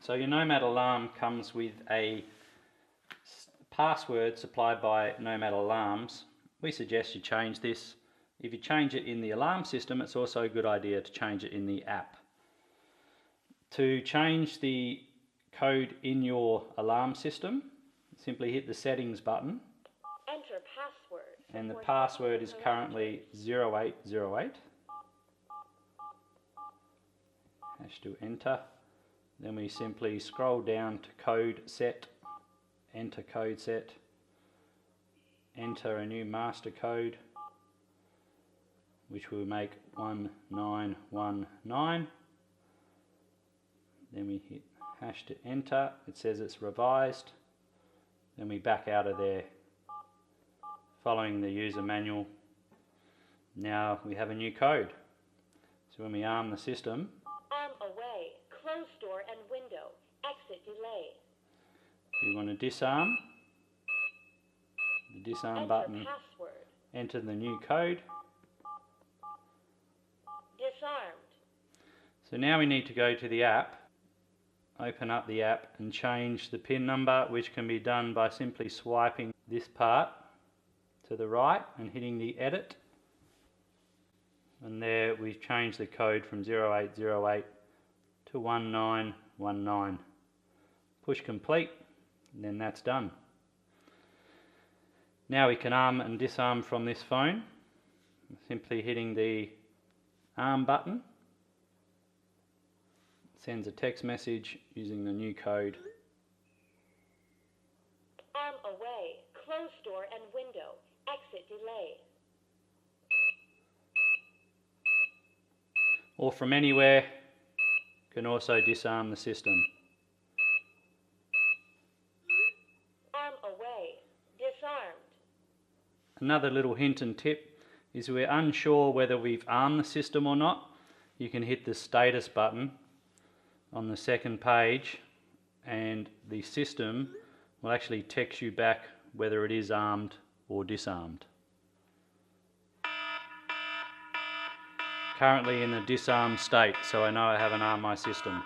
So your Nomad Alarm comes with a password supplied by Nomad Alarms. We suggest you change this. If you change it in the alarm system, it's also a good idea to change it in the app. To change the code in your alarm system, simply hit the settings button. Enter password. And the password is currently 0808. Hash to enter. Then we simply scroll down to code set, enter code set, enter a new master code, which will make 1919. Then we hit hash to enter. It says it's revised. Then we back out of there, following the user manual. Now we have a new code. So when we arm the system, Arm away, close door and window, exit delay. if we want to disarm, the disarm button, Password. enter the new code. Disarmed. So now we need to go to the app, open up the app and change the PIN number, which can be done by simply swiping this part to the right and hitting the edit. And there we've changed the code from 0808 to 1919. Push complete, and then that's done. Now we can arm and disarm from this phone, simply hitting the arm button. It sends a text message using the new code. Arm away, close door and window, exit delay. Or from anywhere, can also disarm the system. Arm away, disarmed. Another little hint and tip is we're unsure whether we've armed the system or not. You can hit the status button on the second page and the system will actually text you back whether it is armed or disarmed. Currently in the disarmed state, so I know I haven't armed my system.